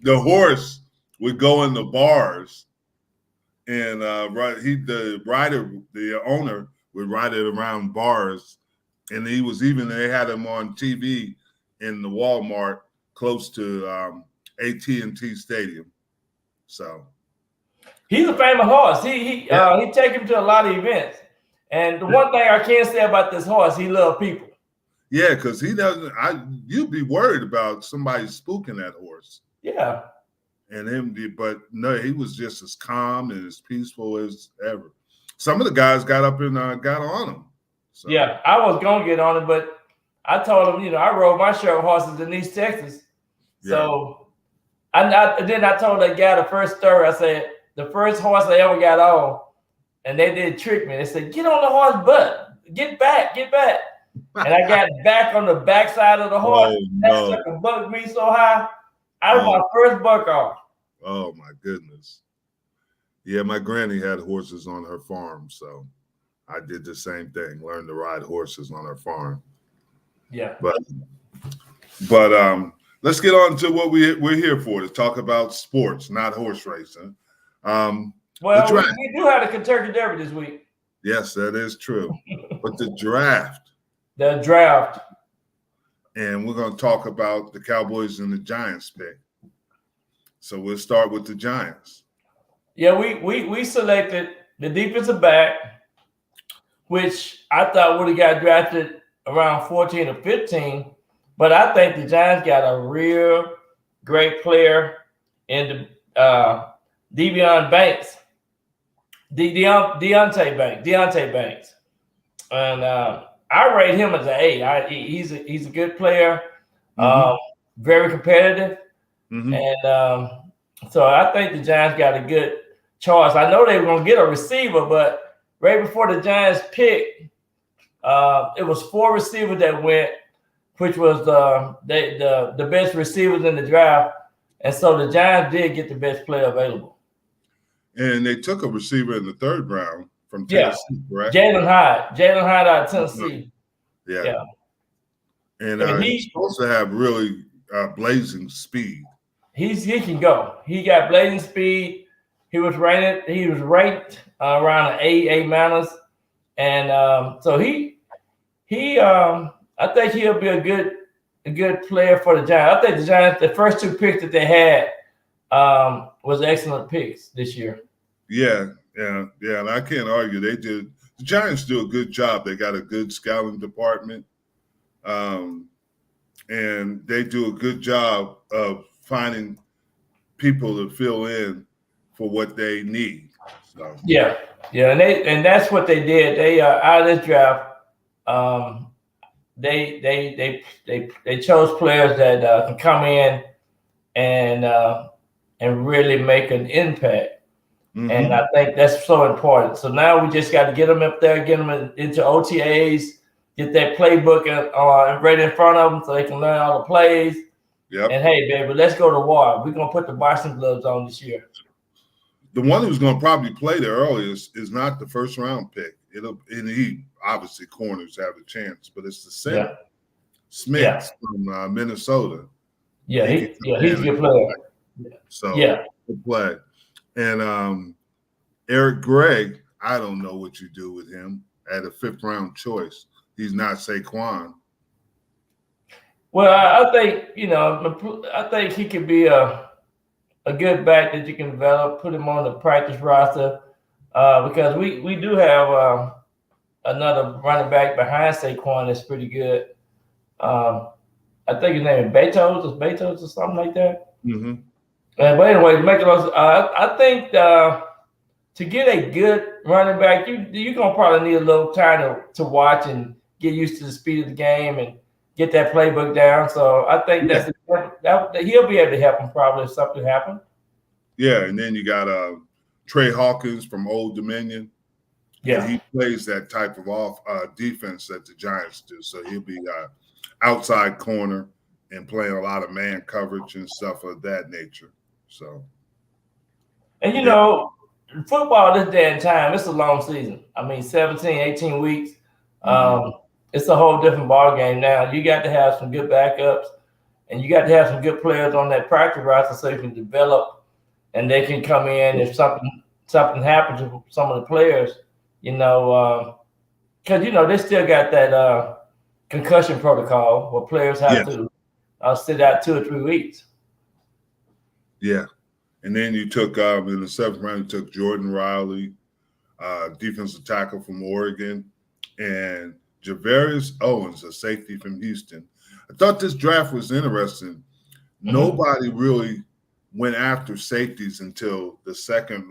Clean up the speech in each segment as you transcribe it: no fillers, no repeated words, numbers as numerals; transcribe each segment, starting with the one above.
The horse would go in the bars, and the owner would ride it around bars, and they had him on TV in the Walmart close to AT&T Stadium. So he's a famous horse. He take him to a lot of events. And the one thing I can say about this horse, he loves people. Yeah, because he doesn't. You'd be worried about somebody spooking that horse. Yeah. And him, but no, he was just as calm and as peaceful as ever. Some of the guys got up and got on him. So. Yeah, I was gonna get on it, but I told him, I rode my share of horses in East Texas. So then I told that guy the first story. I said the first horse I ever got on, and they did trick me. They said, "Get on the horse butt, get back." And I got back on the backside of the horse. That sucker bucked me so high. I was my first buck off. Oh my goodness. Yeah, my granny had horses on her farm, so I did the same thing. Learned to ride horses on her farm. Yeah. But let's get on to what we're here for, to talk about sports, not horse racing. Well, we do have a Kentucky Derby this week. Yes, that is true. But the draft. The draft. And we're going to talk about the Cowboys and the Giants pick. So we'll start with the Giants. Yeah, we selected the defensive back, which I thought would have got drafted around 14 or 15. But I think the Giants got a real great player in the Deonte Banks. And I rate him as an A. He's a good player, very competitive, and so I think the Giants got a good choice. I know they were going to get a receiver, but right before the Giants picked, it was 4 receivers that went, which was the best receivers in the draft, and so the Giants did get the best player available. And they took a receiver in the 3rd round. From Tennessee, right? Jalen Hyde out of Tennessee. Yeah. And he's supposed to have really blazing speed. He can go. He got blazing speed. He was ranked around an A-minus, and so I think he'll be a good player for the Giants. I think the Giants, the first 2 picks that they had was excellent picks this year. Yeah, and I can't argue. The Giants do a good job. They got a good scouting department, and they do a good job of finding people to fill in for what they need. So. Yeah, and that's what they did. They out of this draft, they chose players that can come in and really make an impact. And I think that's so important. So now we just got to get them up there, get them into OTAs, get that playbook right in front of them so they can learn all the plays. Yep. And hey, baby, let's go to war. We're going to put the boxing gloves on this year. The one who's going to probably play there earliest is not the 1st round pick. Obviously corners have a chance, but it's the center, Smith from Minnesota. Yeah, he's a good player. So good play. And Eric Gregg, I don't know what you do with him at a 5th round choice. He's not Saquon. Well, I think he could be a good back that you can develop, put him on the practice roster, because we do have another running back behind Saquon that's pretty good. I think his name is Betos or something like that. But anyway, I think to get a good running back, you're gonna probably need a little time to watch and get used to the speed of the game and get that playbook down. So I think that he'll be able to help him probably if something happens. Yeah, and then you got Trey Hawkins from Old Dominion. Yeah, and he plays that type of defense that the Giants do. So he'll be outside corner and playing a lot of man coverage and stuff of that nature. So, and football this day and time, it's a long season. I mean, 17, 18 weeks. It's a whole different ball game now. You got to have some good backups. and you got to have some good players on that practice roster so you can develop, and they can come in if something happens to some of the players, because they still got that concussion protocol where players have to sit out 2 or 3 weeks. Yeah, and then you took in the 7th round, you took Jordan Riley, defensive tackle from Oregon, and Javarius Owens, a safety from Houston. I thought this draft was interesting. Nobody really went after safeties until the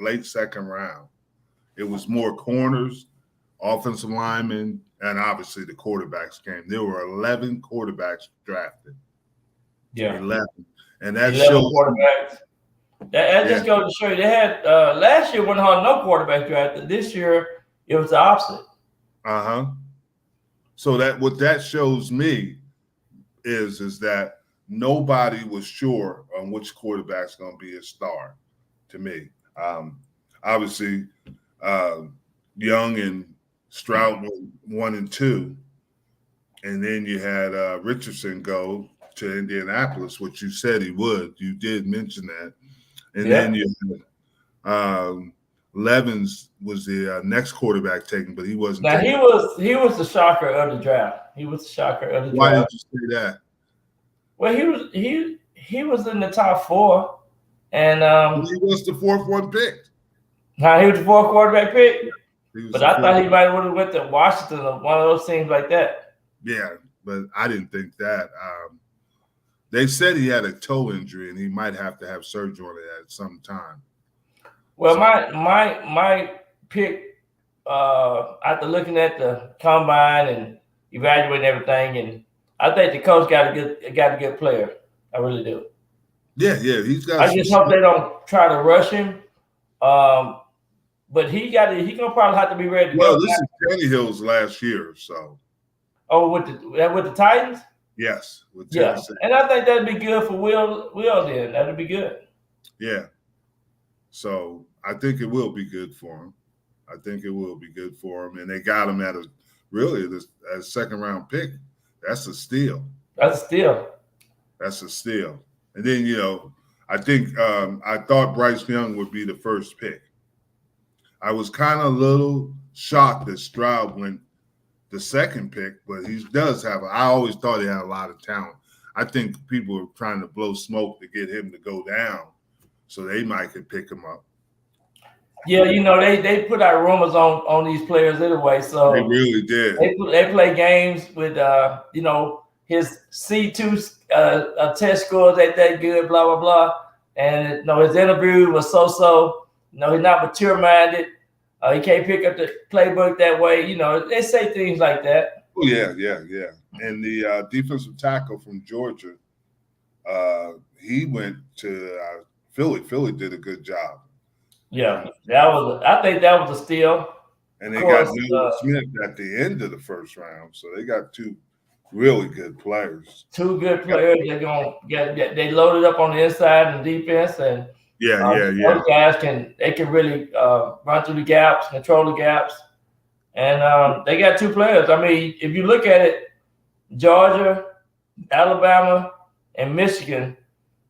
late second round. It was more corners, offensive linemen, and obviously the quarterbacks came. There were 11 quarterbacks drafted. Yeah, 11, and that 11 shows quarterbacks. That just goes to show you they had last year wasn't hard no quarterback drafted. This year it was the opposite. So what that shows me is that nobody was sure on which quarterback's going to be a star. To me, obviously, Young and Stroud were 1 and 2, and then you had Richardson go to Indianapolis, which you said he would. You did mention that, and then you had Levens was the next quarterback taken, but he wasn't. Now he was the shocker of the draft. He was the shocker of the draft. Why did you say that? Well, he was in the top 4, and he was the 4th one picked. Now he was the 4th quarterback pick, but I thought he might have went to Washington or one of those teams like that. Yeah, but I didn't think that. They said he had a toe injury and he might have to have surgery on it at some time. Well, my pick after looking at the combine and evaluating everything, and I think the coach got a good player. I really do. Yeah, he's got. I just hope they don't try to rush him. But he gonna probably have to be ready to go. Well, this is Tannehill's last year, so. Oh, with the Titans? Yes, with Tennessee. And I think that'd be good for Will. Then that'd be good. Yeah. So I think it will be good for him. And they got him at a 2nd round pick. That's a steal. That's a steal. And then I think I thought Bryce Young would be the first pick. I was kind of a little shocked that Stroud went the 2nd pick, but he does have. I always thought he had a lot of talent. I think people are trying to blow smoke to get him to go down, so they might could pick him up. Yeah, they put out rumors on these players anyway. So they really did. They play games with his C2 test scores ain't that good, blah blah blah, and his interview was so. He's not mature minded. He can't pick up the playbook that way. They say things like that. Oh yeah. And the defensive tackle from Georgia, he went to Philly. Philly did a good job. Yeah, I think that was a steal. And they got Nolan Smith at the end of the 1st round, so they got 2 really good players. 2 good players. They're gonna they loaded up on the inside and defense, and those guys can really run through the gaps, control the gaps, and they got 2 players. I mean, if you look at it, Georgia, Alabama, and Michigan,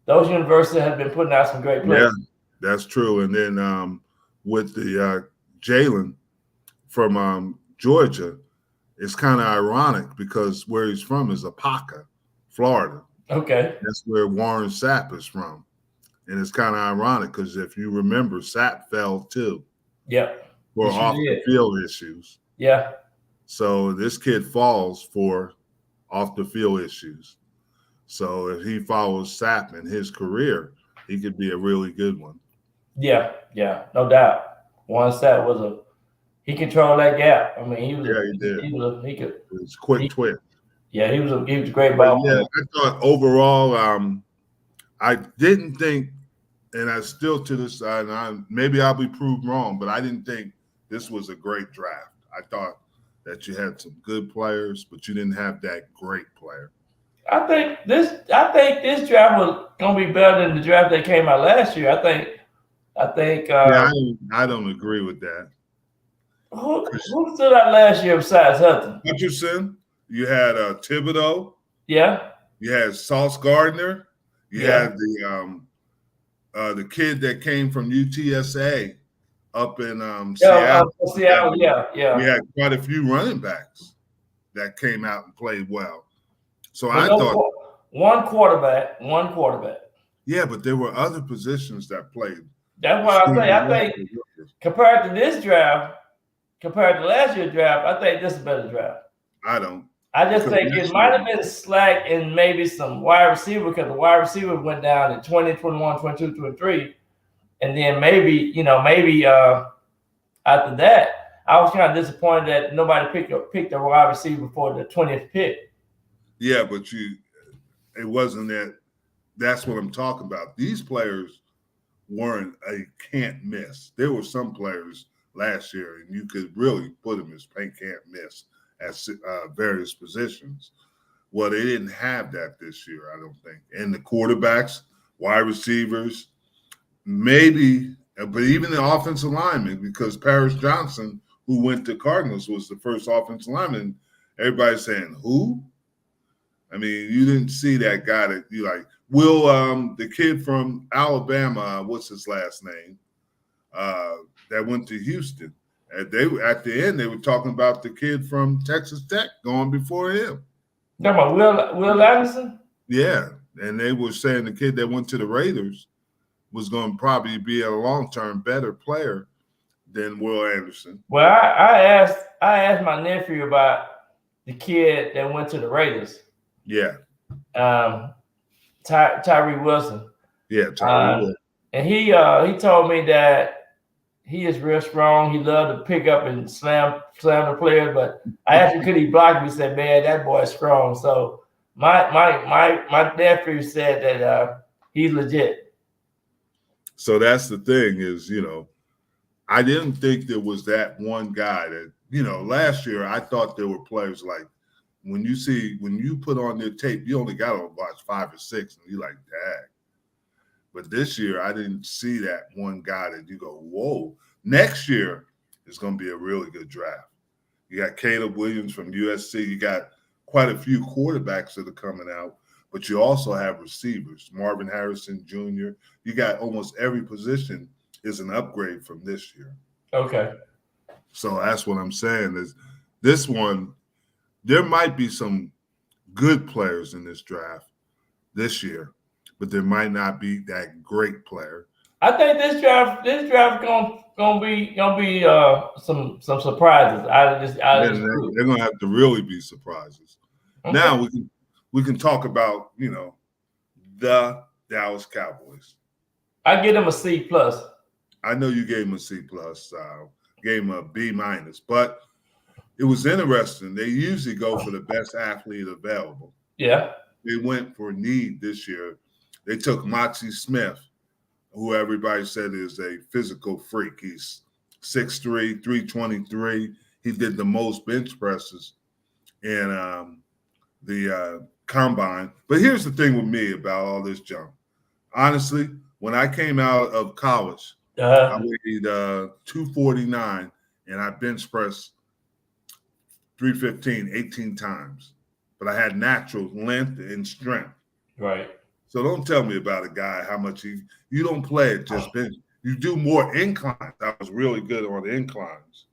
those universities have been putting out some great players. Yeah, that's true. And then with the Jalen from Georgia, it's kind of ironic because where he's from is Apopka, Florida. Okay. That's where Warren Sapp is from. And it's kind of ironic because if you remember, Sapp fell too. Yeah. For off-the-field issues. Yeah. So this kid falls for off-the-field issues. So if he follows Sapp in his career, he could be a really good one. Yeah, no doubt. Warren Sapp he controlled that gap. I mean, he did. It was quick twitch. Yeah, he was a great ball player. I thought overall, I didn't think, and I still to this side, maybe I'll be proved wrong, but I didn't think this was a great draft. I thought that you had some good players, but you didn't have that great player. I think this draft was gonna be better than the draft that came out last year. I think. I don't agree with that. Who stood out last year besides Hudson? Hutchinson. You had Thibodeau. Yeah. You had Sauce Gardner. You Yeah. had the kid that came from UTSA up in Seattle. Seattle. Yeah, We yeah. had quite a few running backs that came out and played well. So But I no, thought, one quarterback. yeah, but there were other positions that played. That's what I say. I think compared to this draft, compared to last year's draft, I think this is a better draft. I don't. I just think it might have been slack in maybe some wide receiver because the wide receiver went down in 20, 21, 22, 23. And then maybe after that, I was kind of disappointed that nobody picked a wide receiver for the 20th pick. Yeah, but it wasn't that. That's what I'm talking about. These players weren't a can't miss. There were some players last year, and you could really put them as can't miss at various positions. Well, they didn't have that this year, I don't think. And the quarterbacks, wide receivers, maybe, but even the offensive linemen, because Paris Johnson, who went to Cardinals, was the first offensive lineman. Everybody's saying, who? I mean, you didn't see that guy that you like. Will, the kid from Alabama, what's his last name, that went to Houston. At the end, they were talking about the kid from Texas Tech going before him. Talking about Will Anderson? Yeah, and they were saying the kid that went to the Raiders was going to probably be a long-term better player than Will Anderson. Well, I asked my nephew about the kid that went to the Raiders. Yeah. Tyree Wilson. Yeah, Tyree Wilson. And he told me that he is real strong. He loved to pick up and slam the players. But I asked him, could he block me? He said, man, that boy's strong. So my nephew said that he's legit. So that's the thing is, I didn't think there was that one guy that, last year I thought there were players like when you put on their tape, you only got to watch 5 or 6 and you're like, dang. But this year, I didn't see that one guy that you go, whoa. Next year is going to be a really good draft. You got Caleb Williams from USC. You got quite a few quarterbacks that are coming out, but you also have receivers. Marvin Harrison Jr. You got almost every position is an upgrade from this year. Okay. So that's what I'm saying is this one, there might be some good players in this draft this year, but there might not be that great player. I think this draft gonna be some surprises They're gonna have to really be surprises. Okay. Now we can talk about the Dallas Cowboys. I give them a C+. I know you gave them a C+. Gave them a B-, but it was interesting. They usually go for the best athlete available. Yeah. They went for need this year. They took Moxie Smith, who everybody said is a physical freak. He's 6'3", 323. He did the most bench presses in the combine. But here's the thing with me about all this junk. Honestly, when I came out of college, I weighed 249, and I bench pressed 315 18 times. But I had natural length and strength. Right. So don't tell me about a guy how much you don't play it just bench. You do more inclines. I was really good on the inclines.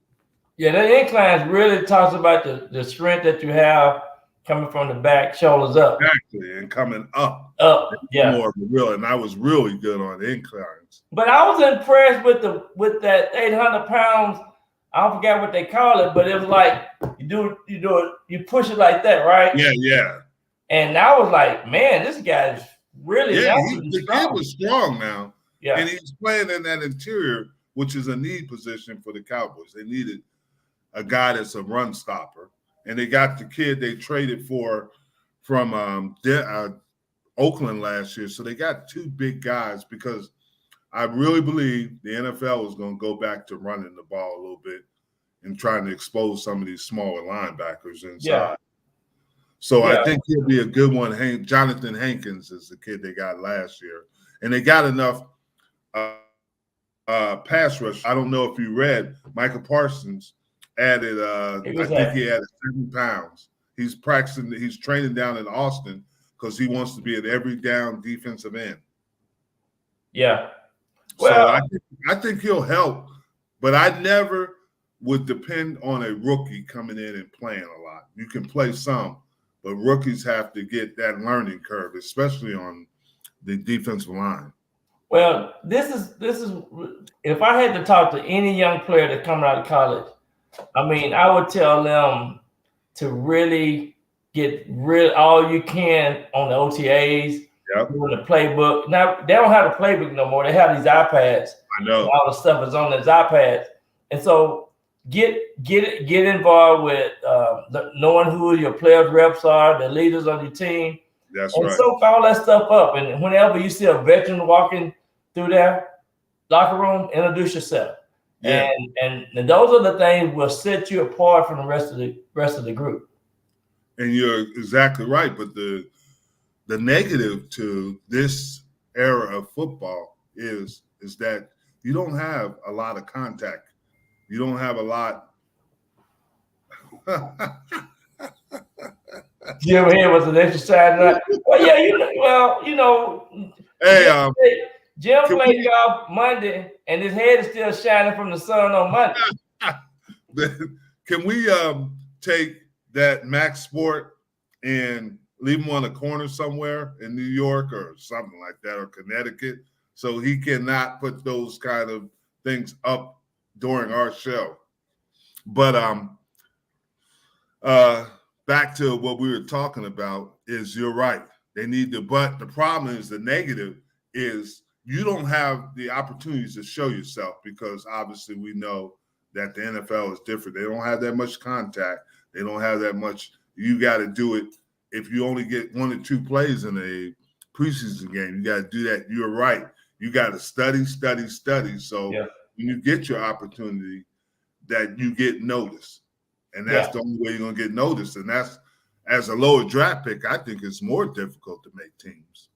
Yeah, the inclines really talks about the strength that you have coming from the back, shoulders up. Exactly, and coming up. Yeah. More of a real, and I was really good on the inclines. But I was impressed with that 800 pounds. I forgot what they call it, but it was like you push it like that, right? Yeah. And I was like, man, this guy's really the kid was strong now. Yeah. And he's playing in that interior, which is a need position for the Cowboys. They needed a guy that's a run stopper. And they got the kid they traded for from Oakland last year. So they got 2 big guys because I really believe the NFL is going to go back to running the ball a little bit and trying to expose some of these smaller linebackers inside. Yeah. So I think he'll be a good one. Jonathan Hankins is the kid they got last year. And they got enough pass rush. I don't know if you read, Michael Parsons added, I think he added 7 pounds. He's practicing, he's training down in Austin because he wants to be at every down defensive end. Yeah. Well, so I think he'll help, but I never would depend on a rookie coming in and playing a lot. You can play some, but rookies have to get that learning curve, especially on the defensive line. Well, this is if I had to talk to any young player that's coming out of college, I mean, I would tell them to really get all you can on the OTAs, doing the playbook. Now they don't have the playbook no more. They have these iPads. I know all the stuff is on those iPads, and so get involved with knowing who your players' reps are, the leaders on your team. That's and right. Soak all that stuff up, and whenever you see a veteran walking through their locker room, introduce yourself. Yeah. And those are the things will set you apart from the rest of the group. And you're exactly right. But the negative to this era of football is that you don't have a lot of contact. You don't have a lot. Jim here was an exercise. Well, yeah, Hey, Jim played golf Monday, and his head is still shining from the sun on Monday. Can we take that Max Sport and leave him on a corner somewhere in New York or something like that, or Connecticut, so he cannot put those kind of things up during our show? But back to what we were talking about is you're right. They need to, but the problem is the negative is you don't have the opportunities to show yourself, because obviously we know that the NFL is different. They don't have that much contact. They don't have that much. You got to do it. If you only get 1 or 2 plays in a preseason game, you got to do that. You're right. You got to study. So when you get your opportunity, that you get noticed. And that's the only way you're going to get noticed. And that's, as a lower draft pick, I think it's more difficult to make teams.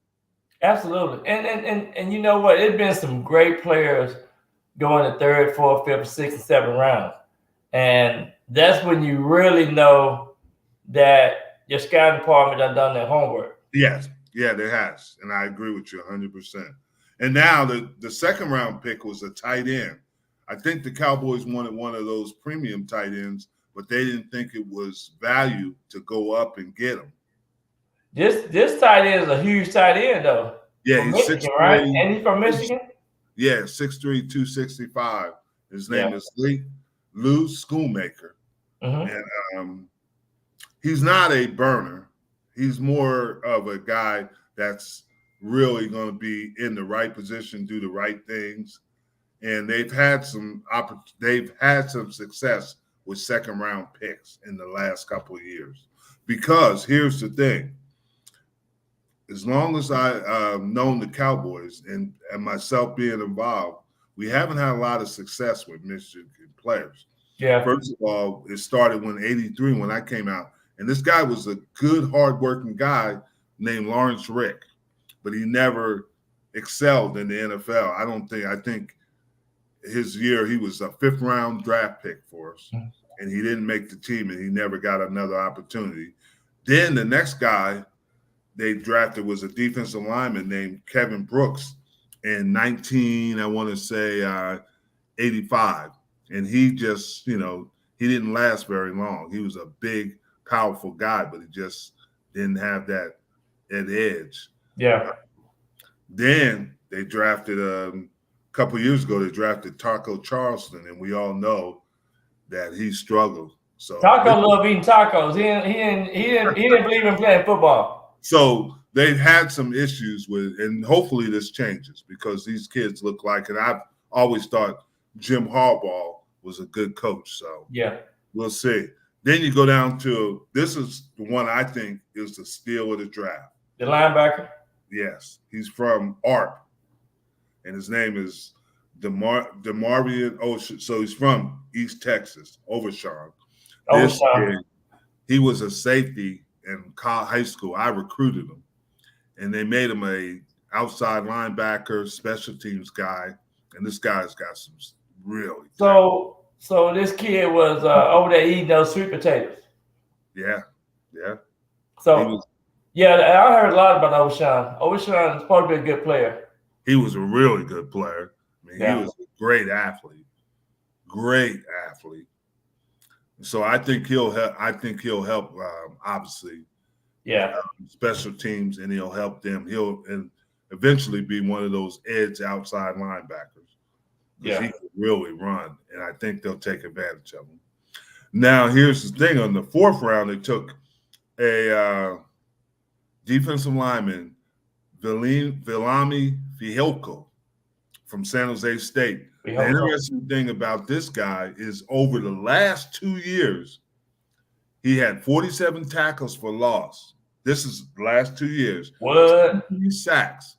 Absolutely. And you know what? It's been some great players going to 3rd, 4th, 5th, 6th, and 7th round. And that's when you really know that your scouting department done their homework. Yes. Yeah, there has. And I agree with you 100%. And now the 2nd round pick was a tight end. I think the Cowboys wanted one of those premium tight ends, but they didn't think it was value to go up and get them. This tight end is a huge tight end, though. Yeah, from he's Michigan, 6'3", right? And he's from Michigan? Yeah, 6'3", 265. His name is Lou Schoolmaker. Mm-hmm. And he's not a burner. He's more of a guy that's really going to be in the right position, do the right things. And they've had some success with 2nd round picks in the last couple of years. Because here's the thing. As long as I've known the Cowboys and myself being involved, we haven't had a lot of success with Michigan players. Yeah. First of all, it started when '83 when I came out. And this guy was a good, hardworking guy named Lawrence Rick, but he never excelled in the NFL. I think his year he was a 5th round draft pick for us, and he didn't make the team, and he never got another opportunity. Then the next guy they drafted was a defensive lineman named Kevin Brooks in 85. And he just, he didn't last very long. He was a big, powerful guy, but he just didn't have that edge. Yeah. Then they drafted a couple of years ago. They drafted Taco Charleston, and we all know that he struggled. So Taco loved eating tacos. He didn't believe in playing football. So they've had some issues with, and hopefully this changes, because these kids look like, and I've always thought Jim Harbaugh was a good coach. So we'll see. Then you go down to, this is the one I think is the steal of the draft. The linebacker? Yes. He's from ARP, and his name is DeMarvion Ocean. So he's from East Texas, Overshawn. He was a safety in high school. I recruited him, and they made him a outside linebacker, special teams guy, and this guy's got some really. So this kid was over there eating those sweet potatoes. Yeah. So Yeah, I heard a lot about O'Shawn. O'Shawn is supposed to be a good player. He was a really good player. I mean, Yeah. he was a great athlete. Great athlete. So I think he'll help. Obviously, Yeah. special teams, and he'll help them. He'll eventually be one of those edge outside linebackers because he can really run, and I think they'll take advantage of him. Now, here's the thing: on the 4th round, they took a defensive lineman, Viliami Fihelko from San Jose State. The interesting thing about this guy is over the last 2 years, he had 47 tackles for loss. This is the last 2 years. What? 3 sacks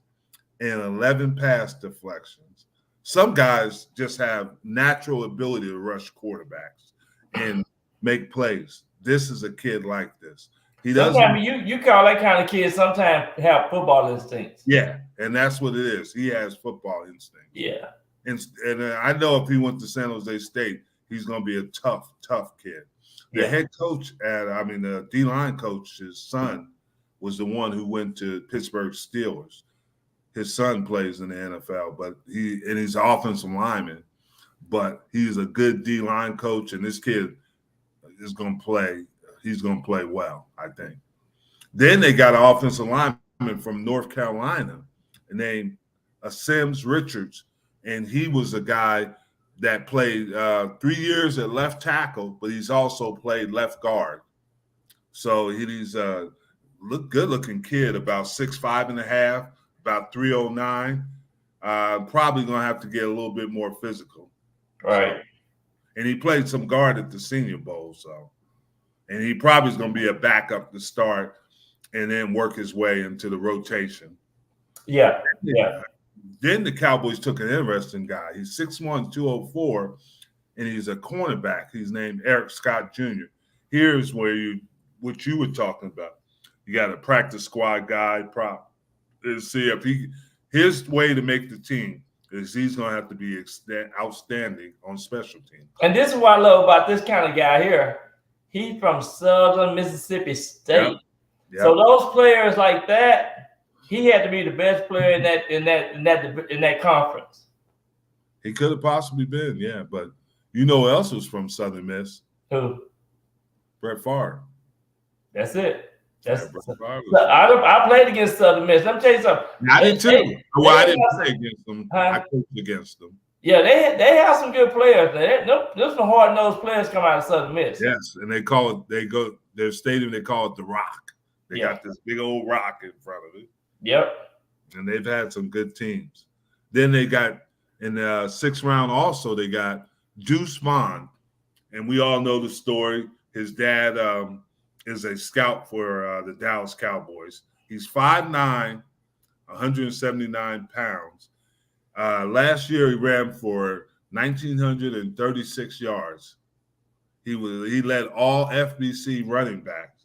and 11 pass deflections. Some guys just have natural ability to rush quarterbacks and make plays. This is a kid like this. He doesn't. Sometimes you call that kind of kid sometimes have football instincts. Yeah, and that's what it is. He has football instincts. Yeah. And I know if he went to San Jose State, he's going to be a tough kid. The head coach the D-line coach, his son, was the one who went to Pittsburgh Steelers. His son plays in the NFL, but he's an offensive lineman, but he's a good D-line coach, and this kid is going to play. He's going to play well, I think. Then they got an offensive lineman from North Carolina named Sims Richards, and he was a guy that played 3 years at left tackle, but he's also played left guard. So he's a good-looking kid, about 6'5.5", about 309. Probably going to have to get a little bit more physical. Right. So, and he played some guard at the Senior Bowl, so. And he probably is going to be a backup to start and then work his way into the rotation. Yeah. Then the Cowboys took an interesting guy. He's 6'1", 204, and he's a cornerback. He's named Eric Scott Jr. Here's what you were talking about. You got a practice squad guy, see if his way to make the team is he's going to have to be outstanding on special teams. And this is what I love about this kind of guy here. He's from Southern Mississippi State. Yep. So those players like that, he had to be the best player in that conference. He could have possibly been, yeah. But you know who else was from Southern Miss? Who? Brett Favre. That's it. I played against Southern Miss. Let me tell you something. I did too. I didn't play against them. I coached against them. Yeah, they have some good players. There's some hard-nosed players come out of Southern Miss. Yes, and their stadium, they call it the Rock. They got this big old rock in front of it. Yep. And they've had some good teams. Then they got, in the 6th round also, they got Deuce Vaughn. And we all know the story. His dad is a scout for the Dallas Cowboys. He's 5'9", 179 pounds. Last year, he ran for 1,936 yards. He led all FBC running backs.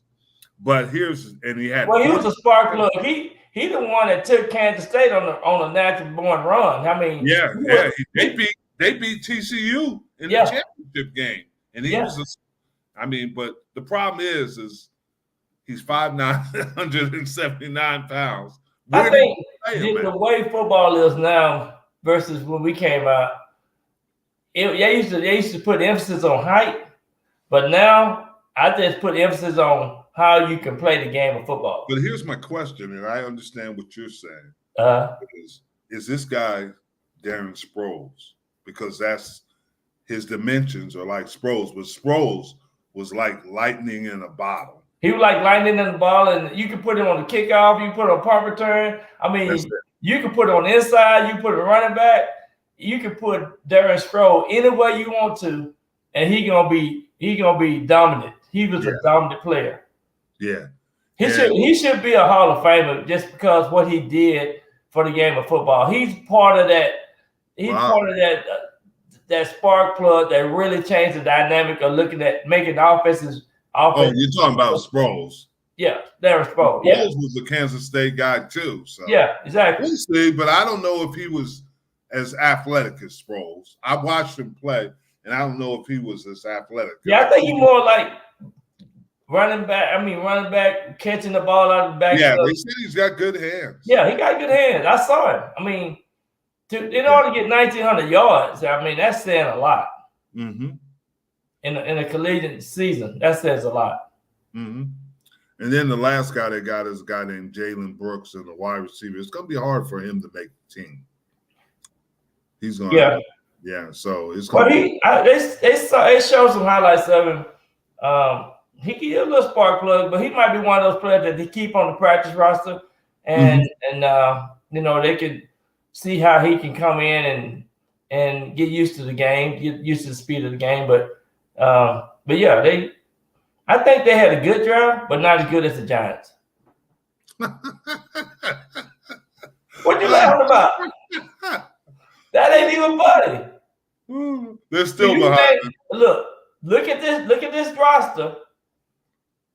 But he was a spark plug. He the one that took Kansas State on a natural born run. I mean, they beat TCU in the championship game, and he was. But the problem is he's 5'9", 179 pounds. I think the way football is now versus when we came out, they used to put emphasis on height, but now I just put emphasis on how you can play the game of football. But here's my question, and I understand what you're saying. Is this guy Darren Sproles? Because that's his dimensions are like Sproles, but Sproles was like lightning in a bottle. He was like lightning in the ball, and you can put him on the kickoff, you can put him on punt return. I mean, you can put it on the inside, you can put it on running back, you can put Darren Sproles any way you want to, and he gonna be dominant. He was a dominant player. Yeah. He should be a Hall of Famer just because what he did for the game of football. He's part of that. He's part of that spark plug that really changed the dynamic of looking at making offenses. Oh, you're talking about Sproles. Yeah, Darren Sproles. Sproles was a Kansas State guy too. So yeah, exactly. We'll see, but I don't know if he was as athletic as Sproles. I watched him play, and I don't know if he was as athletic. Yeah, I think he's more like running back catching the ball out of the backfield. Yeah, they said he's got good hands. Yeah, he got good hands. I saw him. I mean, in order to get 1,900 yards, I mean, that's saying a lot. Mm-hmm. In a collegiate season, that says a lot. Mm-hmm. And then the last guy they got is a guy named Jalen Brooks and the wide receiver. It's going to be hard for him to make the team. He's going to, yeah. So it's going to be. They showed some highlights of him. He can get a little spark plug, but he might be one of those players that they keep on the practice roster, and they could see how he can come in and get used to the game, get used to the speed of the game. But yeah, I think they had a good draft, but not as good as the Giants. What you laughing about? That ain't even funny. They're still behind. Look at this roster.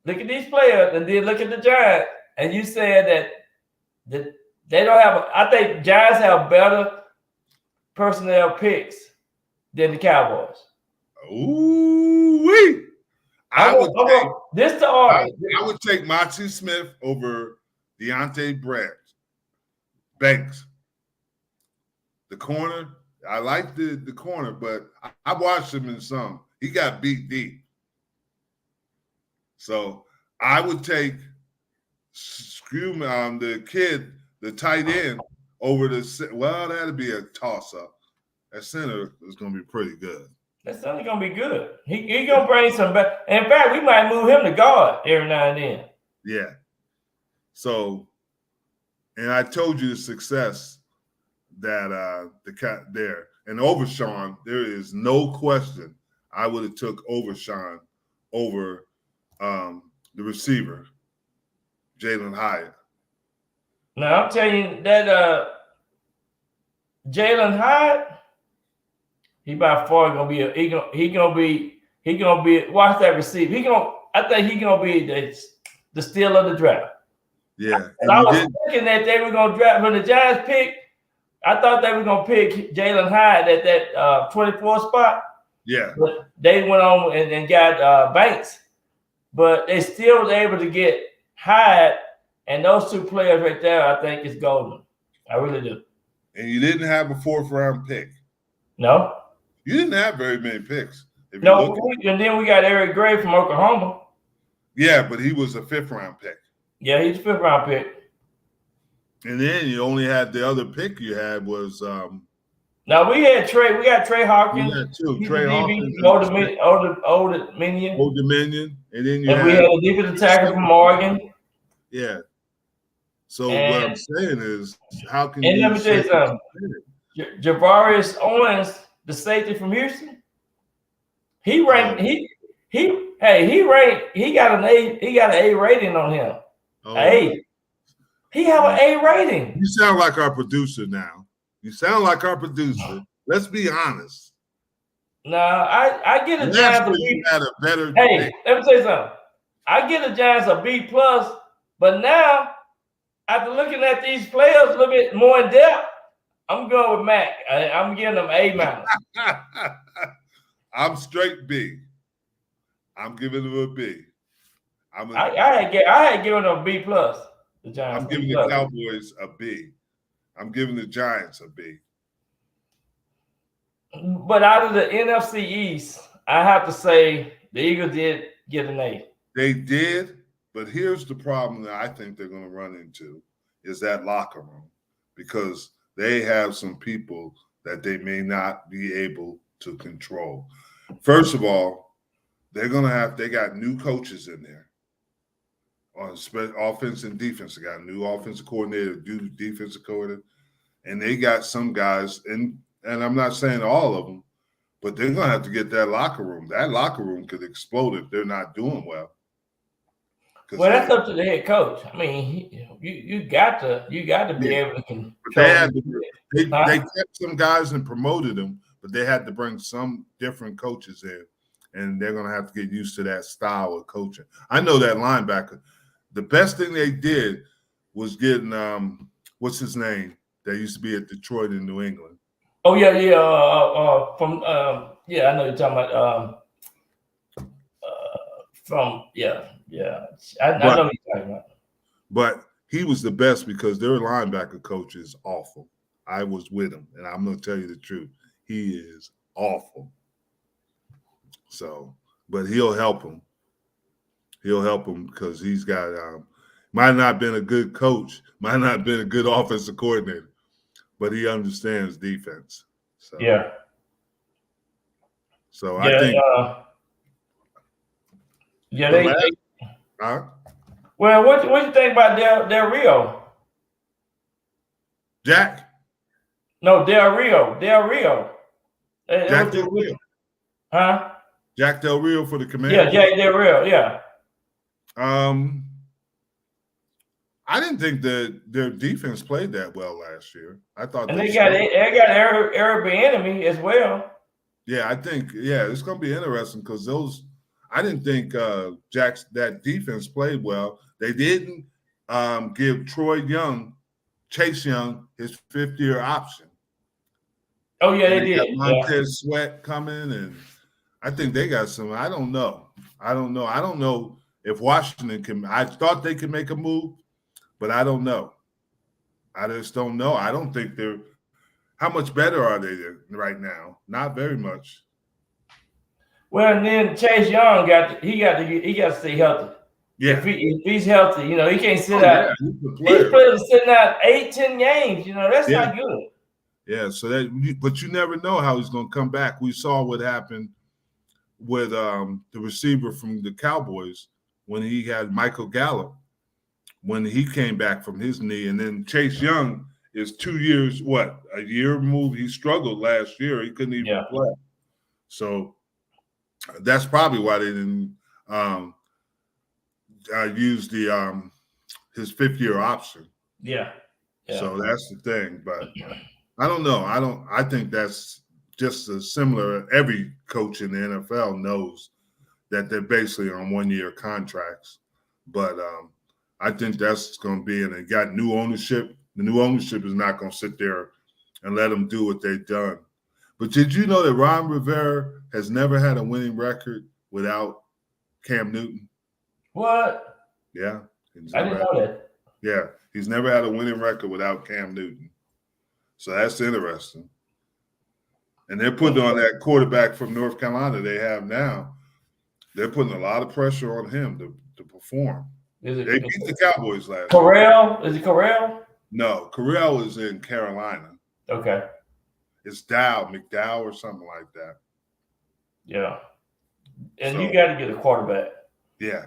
Look at these players, and then look at the Giants. And you said that they don't have. I think Giants have better personnel picks than the Cowboys. Ooh-wee. I would take Monty Smith over Deontay Banks. The corner, I like the corner, but I watched him in some. He got beat deep. So I would take the kid, the tight end, over that'd be a toss-up. That center is going to be pretty good. That's only going to be good. He going to bring some back. In fact, we might move him to guard every now and then. Yeah. So, and I told you the success that the cat there. And Overshawn, there is no question I would have took Overshawn over the receiver, Jalen Hyatt. Now I'm telling you that Jalen Hyatt, he by far gonna be he gonna be watch that receiver. I think he gonna be the steal of the draft. Yeah. And I was thinking that they were gonna draft when the Giants picked. I thought they were gonna pick Jalen Hyatt at that 24 spot. Yeah. But they went on and got Banks. But they still was able to get Hyatt, and those two players right there, I think, is golden. I really do. And you didn't have a 4th round pick. No. You didn't have very many picks. And then we got Eric Gray from Oklahoma. Yeah, but he was a 5th round pick. Yeah, he's a 5th round pick. And then you only had the other pick you had was now we got Trey Hawkins. We had two. Trey Hawkins. Old Dominion. Old Dominion. And then we had a defensive tackle from Oregon. Yeah. So what I'm saying is, how can you? And let me tell you something. Javarius Owens, the safety from Houston, he ranked. He got an A rating on him. A. He have an A rating. You sound like our producer now. Let's be honest. No, I get a Giants a B. Had a better let me tell you something. I get a Giants a B+, but now after looking at these players a little bit more in depth, I'm going with Mac. I'm giving them A-. I'm straight B. I'm giving them a B. I had given them a B+. The Giants. I'm giving the Cowboys a B. I'm giving the Giants a B. But out of the NFC East, I have to say the Eagles did get an A. They did, but here's the problem that I think they're going to run into is that locker room, because they have some people that they may not be able to control. First of all, they got new coaches in there. On offense and defense, they got a new offensive coordinator, defensive coordinator, and they got some guys, and I'm not saying all of them, but they're going to have to get that locker room. That locker room could explode if they're not doing well. Well, that's up to the head coach. I mean, you got to be able to control. They kept some guys and promoted them, but they had to bring some different coaches in, and they're going to have to get used to that style of coaching. I know that linebacker. The best thing they did was getting what's his name that used to be at Detroit in New England. Oh yeah. I know you're talking about Yeah. I know what you're talking about. But he was the best because their linebacker coach is awful. I was with him, and I'm going to tell you the truth. He is awful. So, but he'll help him. He'll help him because he's got might not been a good coach, might not been a good offensive coordinator, but he understands defense. So yeah. So I think well, what you think about Del Rio? Jack? No, Del Rio. Jack Del Rio. Huh? Jack Del Rio for the Commanders? Yeah, Jack Del Rio, yeah. I didn't think that their defense played that well last year. I thought they got Eric Bieniemy as well. Yeah, I think it's going to be interesting because I didn't think that defense played well. They didn't give Chase Young, his 5th-year option. Oh yeah, they did. Montez Sweat coming, and I think they got some. I don't know if Washington can. I thought they could make a move, but I don't know. I just don't know. I don't think they're. How much better are they right now? Not very much. Well, and then Chase Young got to stay healthy. Yeah, if he's healthy, he can't sit out. He's playing sitting out 8-10 games. That's not good. Yeah, but you never know how he's going to come back. We saw what happened with the receiver from the Cowboys when he had Michael Gallup when he came back from his knee, and then Chase Young is 2 years, a year removed. He struggled last year. He couldn't even play. So that's probably why they didn't use his 5th-year option. Yeah. So that's the thing. But I don't know. I think that's just a similar. Every coach in the NFL knows that they're basically on 1-year contracts. But I think that's going to be, and they got new ownership. The new ownership is not going to sit there and let them do what they've done. But did you know that Ron Rivera has never had a winning record without Cam Newton? What? Yeah. I didn't know that. Yeah. He's never had a winning record without Cam Newton. So that's interesting. And they're putting on that quarterback from North Carolina they have now. They're putting a lot of pressure on him to perform. They beat the Cowboys last year. Is it Corral? No, Corral is in Carolina. Okay. It's McDowell or something like that. Yeah. And you got to get a quarterback. Yeah.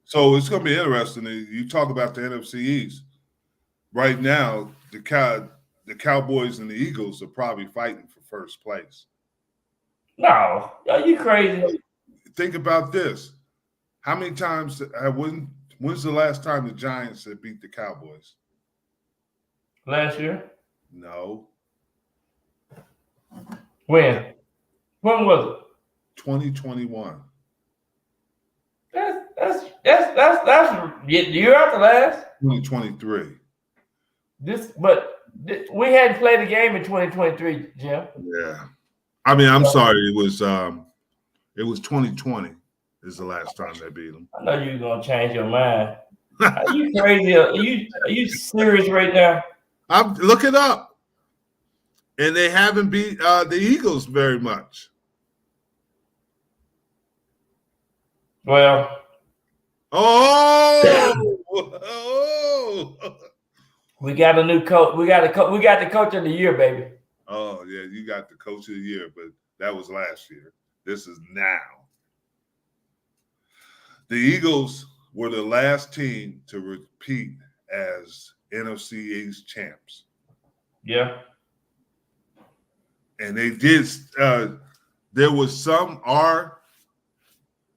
So it's going to be interesting. You talk about the NFC East. Right now, the Cowboys and the Eagles are probably fighting for first place. No. Are you crazy? Think about this. How many times when's the last time the Giants have beat the Cowboys? Last year? No. When? When was it? 2021. That's year after last. 2023. We hadn't played a game in 2023, Jim. Yeah. I mean, I'm sorry. It was 2020 is the last time they beat them. I know you're gonna change your mind. Are you crazy? Are you serious right now? Look it up. And they haven't beat the Eagles very much. Well. We got a new coach. We got the coach of the year, baby. Oh yeah, you got the coach of the year, but that was last year. This is now. The Eagles were the last team to repeat as NFC East champs. Yeah. And they did. There was our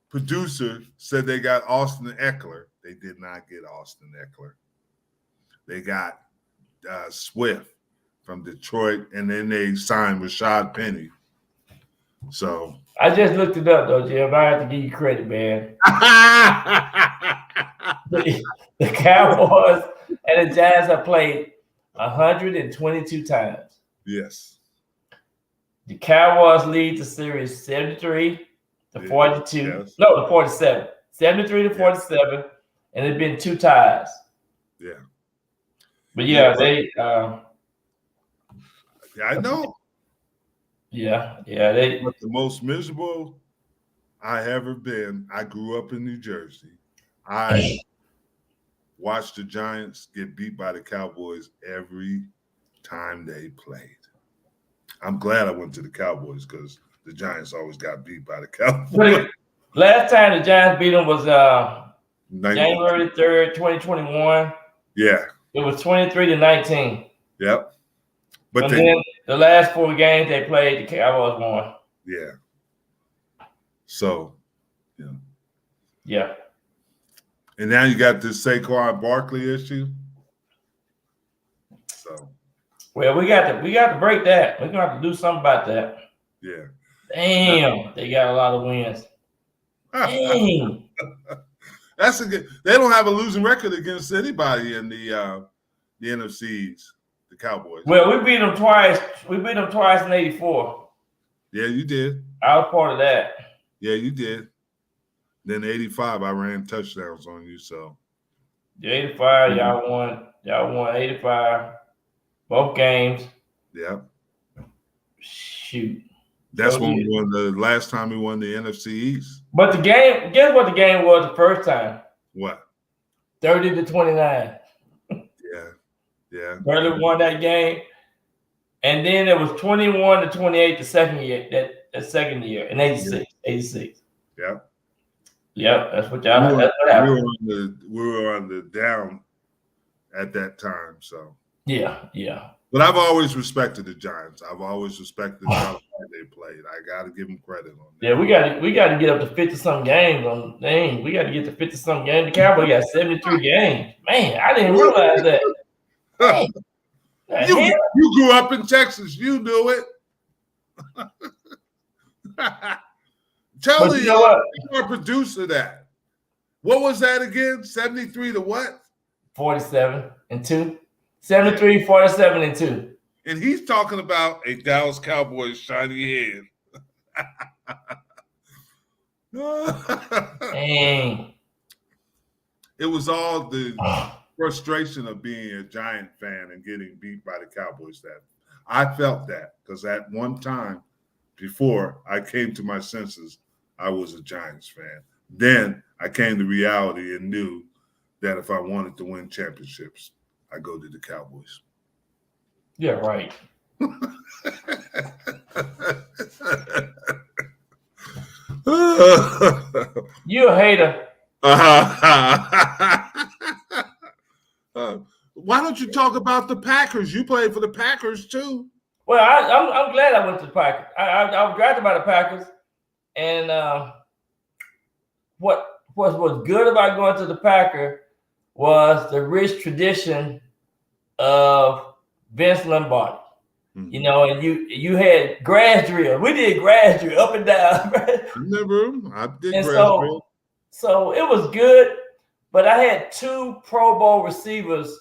producer said they got Austin Eckler. They did not get Austin Eckler. They got Swift from Detroit, and then they signed Rashad Penny. So I just looked it up, though, Jim. I have to give you credit, man. The Cowboys and the Giants have played 122 times. Yes. The Cowboys lead the series 73-42. Yes. No, the 47. 73-47, and there's been 2 ties. Yeah. But yeah, they. I know. Yeah, they. But the most miserable I ever been. I grew up in New Jersey. I watched the Giants get beat by the Cowboys every time they played. I'm glad I went to the Cowboys because the Giants always got beat by the Cowboys. Last time the Giants beat them was January 3rd, 2021. Yeah. It was 23-19. Yep. But then the last 4 games they played, the Cowboys won. Yeah. So, yeah. Yeah. And now you got this Saquon Barkley issue. So. Well, we got to break that. We're gonna have to do something about that. Yeah. Damn, they got a lot of wins. Dang. That's a good. They don't have a losing record against anybody in the NFCs. The Cowboys. Well, we beat them twice. We beat them twice in '84. Yeah, you did. I was part of that. Yeah, you did. Then '85, I ran touchdowns on you. So. The '85, y'all won. Y'all won '85. Both games. Yeah. Shoot. That's when we won the last time we won the NFC East. But the game, guess what the game was the first time? What? 30-29. Yeah. Burley won that game. And then it was 21-28 the second year, that second year in 86. Yeah. Yep, that's what y'all that's what happened. We were on the down at that time, so. Yeah. But I've always respected the Giants. I've always respected how they played. I got to give them credit on that. Yeah, we got to get up to 50-some games. We got to get to 50-some games. The Cowboys got 73 games. Man, I didn't realize that. You grew up in Texas. You knew it. Tell me, you're a producer that. What was that again? 73 to what? 47-2. 73, 47, and 2. And he's talking about a Dallas Cowboys shiny head. Dang. It was all the frustration of being a Giant fan and getting beat by the Cowboys. That I felt that because at one time before I came to my senses, I was a Giants fan. Then I came to reality and knew that if I wanted to win championships, I go to the Cowboys. Yeah, right. You a hater. Why don't you talk about the Packers? You played for the Packers too. Well, I'm glad I went to the Packers. I was drafted by the Packers, and what was good about going to the Packers was the rich tradition of Vince Lombardi. Mm-hmm. You know, and you had grass drill. We did grass drill up and down. I did and grass drill. So it was good, but I had 2 Pro Bowl receivers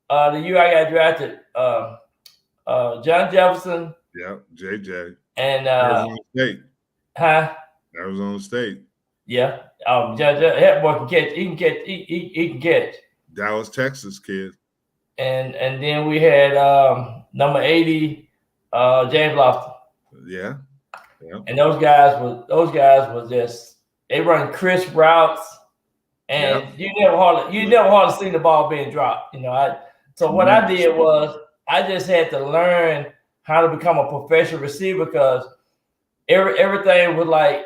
the year I got drafted. John Jefferson. Yeah, JJ. And Arizona State. Huh? Arizona State. Yeah. That boy can catch. He can catch. Dallas, Texas kid. And then we had number 80, James Lofton. Yeah. And those guys was just they run crisp routes, and you never hardly see the ball being dropped. You know, so what I did was I just had to learn how to become a professional receiver because everything was like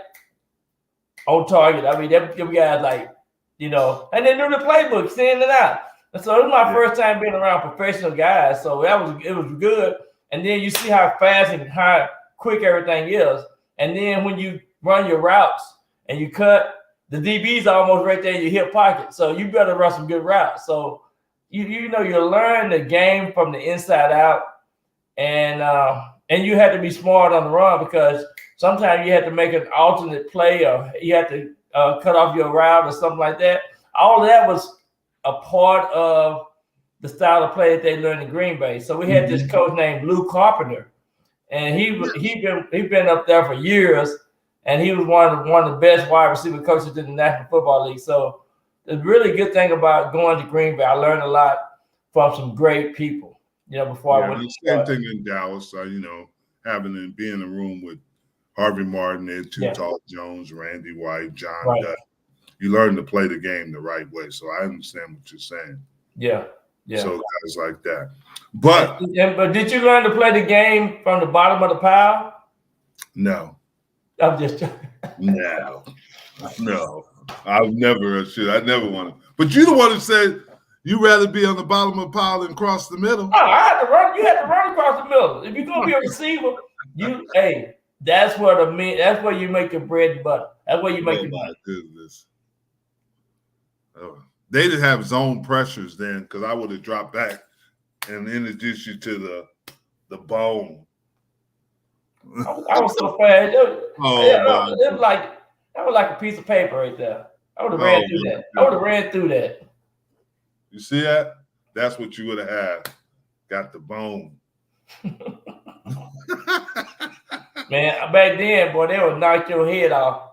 on target. I mean, them guys like, you know, and they knew the playbook, seeing it out. And so it was my first time being around professional guys. So it was good. And then you see how fast and how quick everything is. And then when you run your routes and you cut, the DB's almost right there in your hip pocket. So you better run some good routes. So you know, you learn the game from the inside out. And you had to be smart on the run because sometimes you had to make an alternate play or you had to cut off your route or something like that. All of that was a part of the style of play that they learned in Green Bay. So we had this coach named Lou Carpenter, and he been up there for years. and he was one of the best wide receiver coaches in the National Football League. So the really good thing about going to Green Bay, I learned a lot from some great people. Before I went. The same thing in Dallas. Having to be in a room with Harvey Martin, Ed Tall Jones, Randy White, John Dutt. You learn to play the game the right way. So I understand what you're saying. Yeah. So guys like that. But did you learn to play the game from the bottom of the pile? No. I'm just No. I never want to. But you're the one who said you'd rather be on the bottom of the pile than cross the middle. Oh, I had to run. You had to run across the middle. If you're gonna be a receiver, that's where you make your bread and butter. That's where you make your money. Goodness. Oh, they didn't have zone pressures then, because I would have dropped back and introduced you to the bone. I was so fast. It was like a piece of paper right there. I would have ran through that. I would have ran through that. You see that? That's what you would have had. Got the bone. Man, back then, boy, they would knock your head off.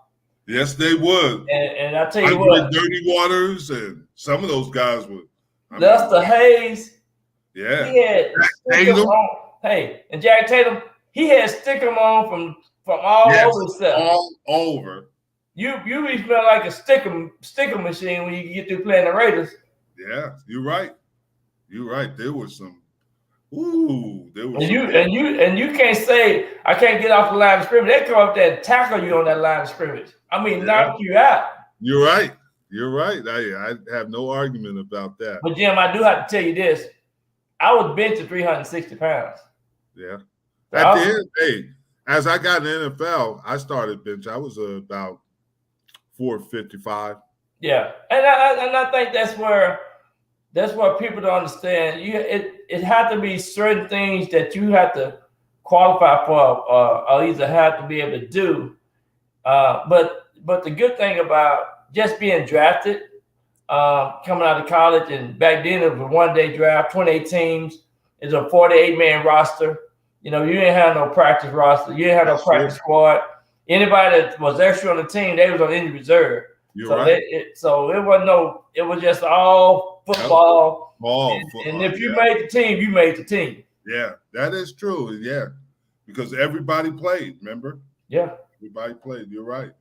Yes, they would. And I tell you what, Dirty Waters, and some of those guys would. Lester Hayes. Yeah. He had Tatum on. Hey, and Jack Tatum, he had stickum on from all over himself. All over. You be smell like a sticker machine when you get through playing the Raiders. Yeah, you're right. You're right. There was some. Ooh, there was. And you can't say I can't get off the line of scrimmage. They come up there and tackle you on that line of scrimmage. Knock you out. You're right. You're right. I have no argument about that. But Jim, I do have to tell you this: I was benching 360 pounds. Yeah. At the end, as I got in the NFL, I started bench. I was about 455. Yeah, and I think that's where people don't understand. It had to be certain things that you have to qualify for, or either have to be able to do. But the good thing about just being drafted, coming out of college, and back then it was a one-day draft, 28 teams. It's a 48-man roster. You didn't have no practice roster. You didn't have no practice squad. Anybody that was extra on the team, they was on injured reserve. You're right. So it was just all football. And if you made the team, you made the team. Yeah, that is true. Yeah, because everybody played, remember? Yeah. Everybody played. You're right.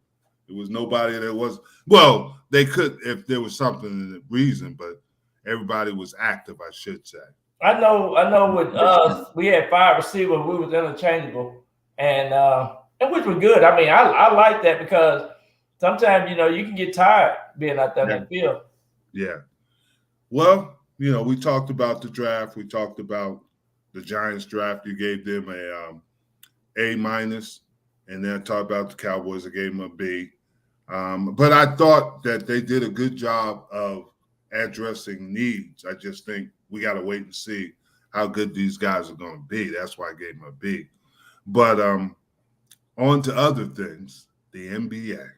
There was nobody that was, well, they could if there was something reason, but everybody was active, I should say. I know with us, we had 5 receivers, we was interchangeable. And which was good. I like that because sometimes, you can get tired being out there in the field. Yeah. Well, we talked about the draft. We talked about the Giants draft. You gave them A-, and then I talked about the Cowboys. I gave them a B. But I thought that they did a good job of addressing needs. I just think we got to wait and see how good these guys are going to be. That's why I gave them a B. But on to other things, the NBA.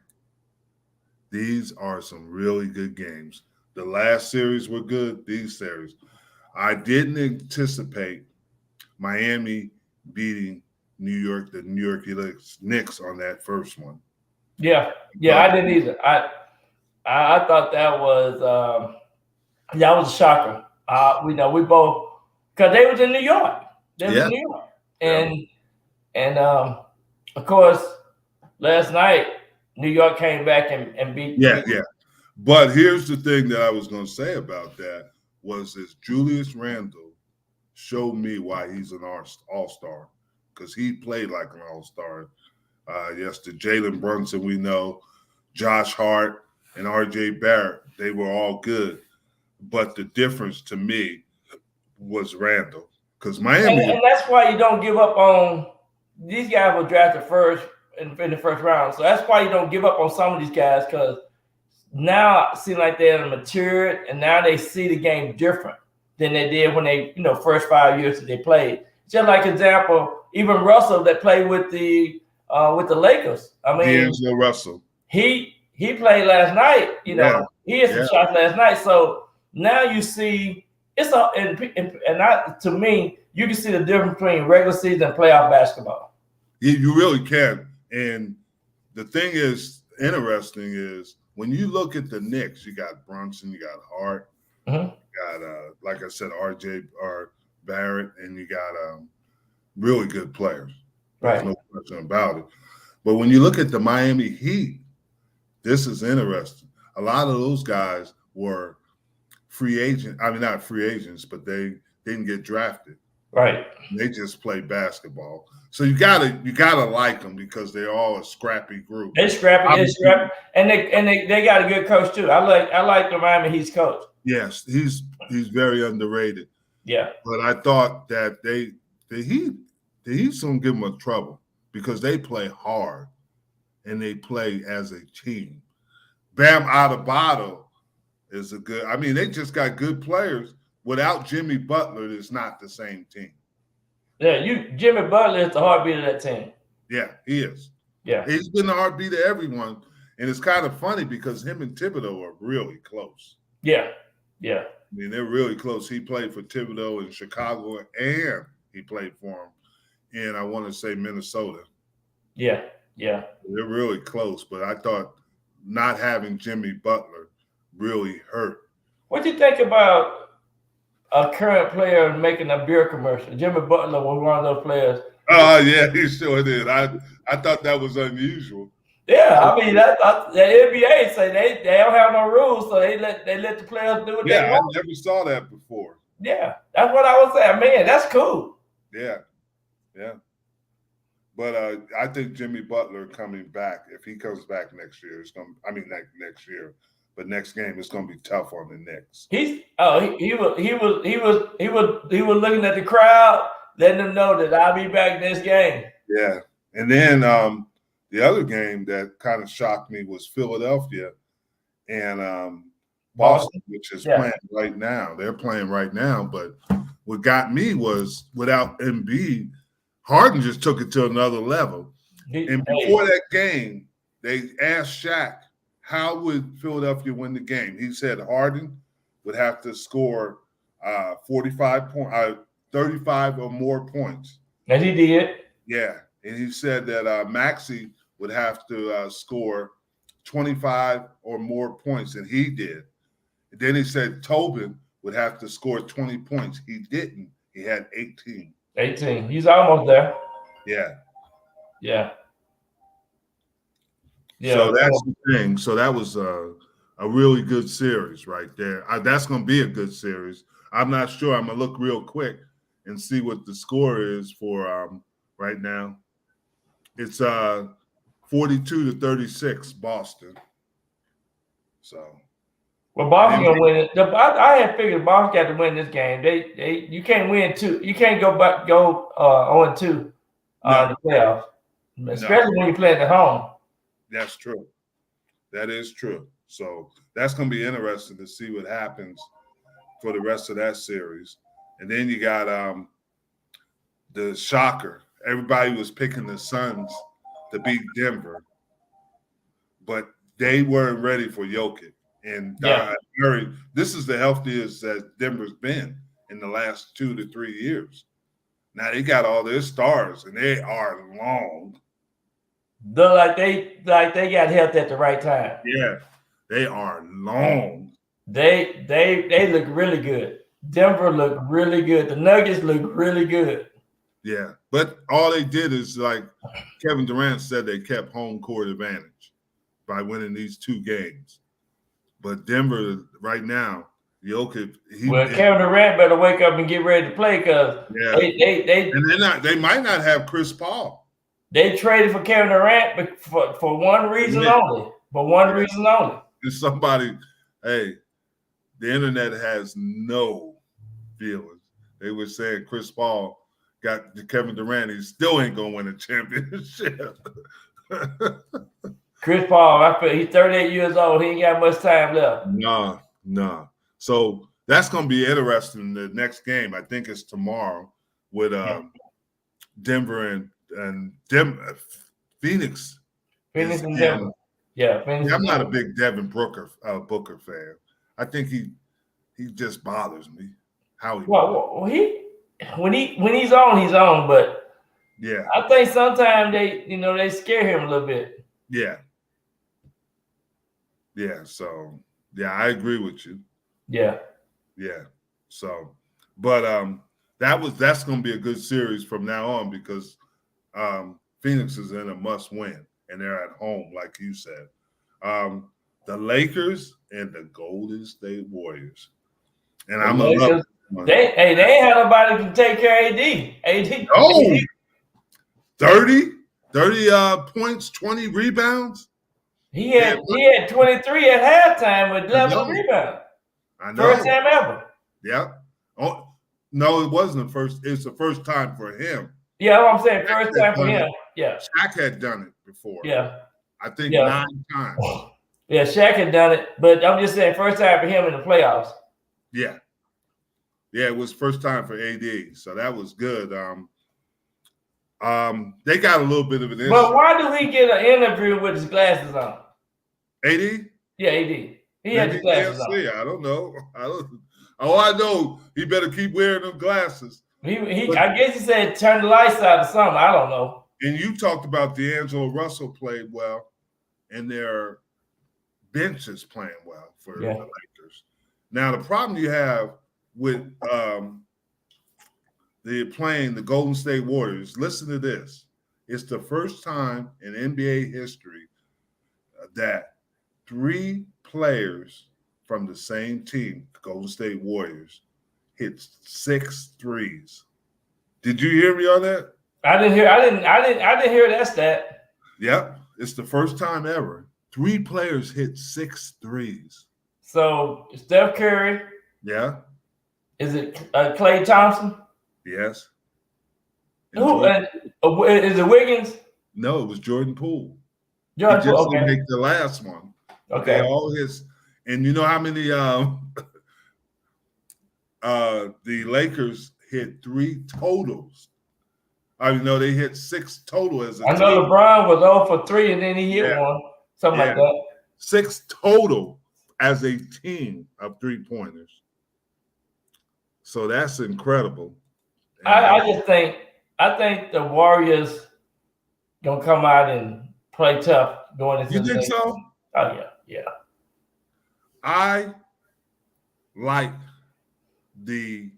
These are some really good games. The last series were good. These series. I didn't anticipate Miami beating the New York Knicks on that first one. Yeah, I didn't either. I thought that was a shocker. We both, because they was in New York. They was in New York, and of course, last night New York came back and beat. Yeah. But here's the thing that I was going to say about that was Julius Randle showed me why he's an all-star, because he played like an all-star. Yes, to Jalen Brunson, we know, Josh Hart and R.J. Barrett, they were all good. But the difference to me was Randle, because Miami. And that's why you don't give up on these guys. Were drafted first in the first round, so that's why you don't give up on some of these guys, because now it seems like they're matured, and now they see the game different than they did when they, first 5 years that they played. Just like example, even Russell that played with the Lakers. D'Angelo Russell. He played last night. He hit some shots last night. So now you see to me, you can see the difference between regular season and playoff basketball. You really can. And the thing is interesting is when you look at the Knicks, you got Brunson, you got Hart, Mm-hmm. you got like I said, RJ or Barrett, and you got really good players. There's Right. no question about it. But when you look at the Miami Heat, this is interesting. A lot of those guys were free agent. I mean, not free agents, but they didn't get drafted. Right. They just play basketball. So you gotta like them because they're all a scrappy group. They scrappy, and they got a good coach too. I like the Miami Heat's coach. Yes, he's very underrated. Yeah. But I thought that the Heat's gonna give them a trouble because they play hard and they play as a team. Bam Adebayo is a good. I mean, they just got good players. Without Jimmy Butler, it's not the same team. Yeah, Jimmy Butler is the heartbeat of that team. Yeah, he is. Yeah, he's been the heartbeat of everyone, and it's kind of funny because him and Thibodeau are really close. Yeah, yeah. I mean, they're really close. He played for Thibodeau in Chicago, and he played for him in, I want to say, Minnesota. Yeah, yeah. They're really close, but I thought not having Jimmy Butler really hurt. What do you think about a current player making a beer commercial? Jimmy Butler was one of those players. Oh, yeah, he sure did. I thought that was unusual. Yeah, I mean, the NBA say they don't have no rules, so they let the players do what they want. Yeah, I never saw that before. Yeah, that's what I was saying. Man, that's cool. Yeah, yeah. But I think Jimmy Butler coming back, if he comes back next year, next year, but next game it's gonna be tough on the Knicks. He was looking at the crowd, letting them know that I'll be back next game. Yeah, and then the other game that kind of shocked me was Philadelphia and Boston, which is playing right now. They're playing right now, but what got me was without Embiid, Harden just took it to another level. And before that game, they asked Shaq, how would Philadelphia win the game? He said Harden would have to score 35 or more points. And he did. Yeah. And he said that Maxey would have to score 25 or more points, and he did. And then he said Tobin would have to score 20 points. He didn't. He had 18. 18. He's almost there. Yeah. Yeah. Yeah. So that's the thing. So that was a really good series right there. That's going to be a good series. I'm not sure. I'm going to look real quick and see what the score is for right now. It's 42-36 Boston. So. Well, Boston gonna win it. I had figured Boston got to win this game. You can't win two. You can't go 0-2 the playoffs, especially when you're playing at home. That's true. That is true. So that's going to be interesting to see what happens for the rest of that series. And then you got the shocker. Everybody was picking the Suns to beat Denver, but they weren't ready for Jokic. And this is the healthiest that Denver's been in the last 2 to 3 years. Now they got all their stars, and they are long. They're like they got health at the right time. Yeah, they are long. They look really good. Denver looked really good. The Nuggets look really good. Yeah, but all they did is, like Kevin Durant said, they kept home court advantage by winning these 2 games. But Denver right now, Jokic. Kevin Durant better wake up and get ready to play because they might not have Chris Paul. They traded for Kevin Durant for one reason only. For one reason only. There's somebody. Hey, the internet has no feelings. They were saying Chris Paul got Kevin Durant. He still ain't gonna win a championship. Chris Paul, he's 38 years old. He ain't got much time left. No. So that's going to be interesting. The next game, I think, is tomorrow with Denver and Phoenix. Phoenix and Denver. Yeah, Phoenix. I'm not a big Devin Booker fan. I think he just bothers me. How he? Well, when he's on, he's on. But yeah, I think sometimes they scare him a little bit. Yeah. Yeah. So yeah, I agree with you. Yeah. Yeah. So, but that's going to be a good series from now on because Phoenix is in a must win and they're at home, like you said. The Lakers and the Golden State Warriors, and The I'm gonna love Lakers, it. they ain't had nobody to take care of AD. Oh, 30 points, 20 rebounds. He had 23 at halftime with 11 rebounds. I know. First time ever. Yeah. Oh no, it wasn't the first. It's the first time for him. Yeah, what I'm saying, first time for him. Yeah. Shaq had done it before. Yeah. I think 9 times. Yeah, Shaq had done it, but I'm just saying, first time for him in the playoffs. Yeah. Yeah, it was first time for AD, so that was good. They got a little bit of an issue. But why do he get an interview with his glasses on? AD? Yeah, AD. He had his glasses on. I don't know. All I know, he better keep wearing them glasses. I guess he said turn the lights out or something. I don't know. And you talked about D'Angelo Russell played well, and their bench is playing well for the Lakers. Now, the problem you have with the Golden State Warriors, listen to this. It's the first time in NBA history that 3 players from the same team, the Golden State Warriors, hit 6 threes. Did you hear me on that? I didn't hear that stat. Yep. It's the first time ever. 3 players hit 6 threes. So Steph Curry. Yeah. Is it Klay Thompson? Yes. Who is it? Wiggins? No, it was Jordan Poole. Jordan Poole. Didn't make the last one. Okay. All his, and you know how many the Lakers hit 3 totals. I know they hit 6 total as a team. I know LeBron was 0 for 3 and then he hit one. Something like that. 6 total as a team of 3-pointers. So that's incredible. I think the Warriors gonna come out and play tough going into the think so? Oh yeah. I like the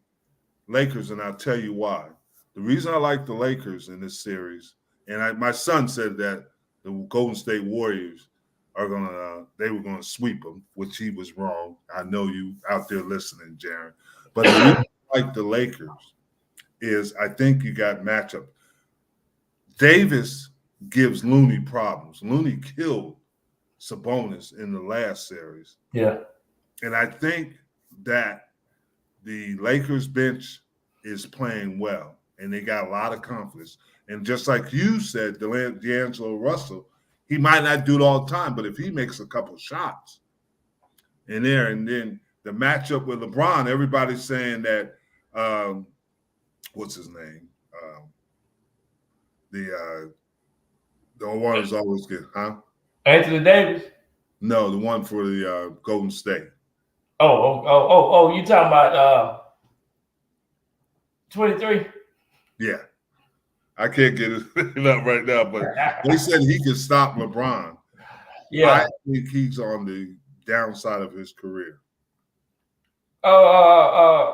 Lakers, and I'll tell you why. The reason I like the Lakers in this series, and my son said that the Golden State Warriors were gonna sweep them, which he was wrong. I know you out there listening, Jaron. But the reason I like the Lakers is I think you got matchup. Davis gives Looney problems. Looney killed Sabonis in the last series. Yeah. And I think that the Lakers bench is playing well, and they got a lot of confidence. And just like you said, D'Angelo Russell, he might not do it all the time, but if he makes a couple shots in there, and then the matchup with LeBron, everybody's saying that what's his name? The one is always good, huh? Anthony Davis? No, the one for the Golden State. Oh, you talking about 23? Yeah. I can't get it up right now, but they said he could stop LeBron. Yeah. I think he's on the downside of his career. I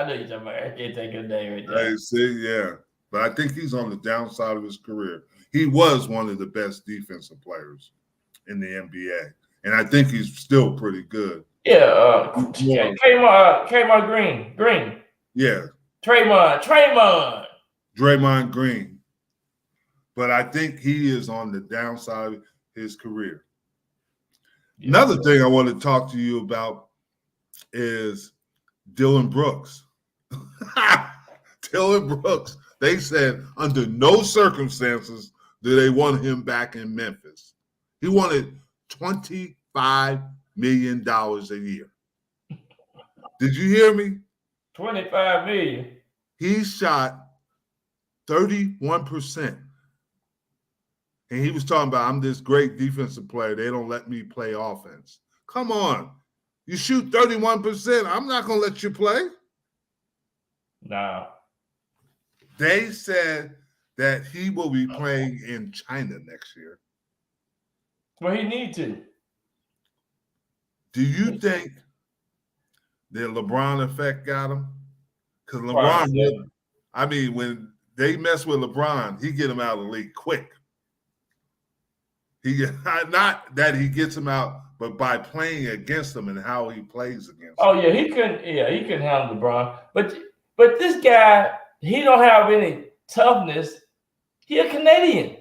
know you're talking about. I can't take a name right now. Yeah. But I think he's on the downside of his career. He was one of the best defensive players in the NBA. And I think he's still pretty good. Yeah. Draymond Green. Yeah. Draymond Green. But I think he is on the downside of his career. Yeah. Another thing I want to talk to you about is Dylan Brooks. Dylan Brooks. They said under no circumstances do they want him back in Memphis. He wanted $25 million a year. Did you hear me? $25 million. He shot 31%. And he was talking about, I'm this great defensive player. They don't let me play offense. Come on. You shoot 31%. I'm not going to let you play. No. They said that he will be playing in China next year. Well, he need to. Do you think the LeBron effect got him? Because LeBron, when they mess with LeBron, he get him out of the league quick. Not that he gets him out, but by playing against him and how he plays against him. Oh yeah, he couldn't handle LeBron. But this guy, he don't have any toughness. He a Canadian.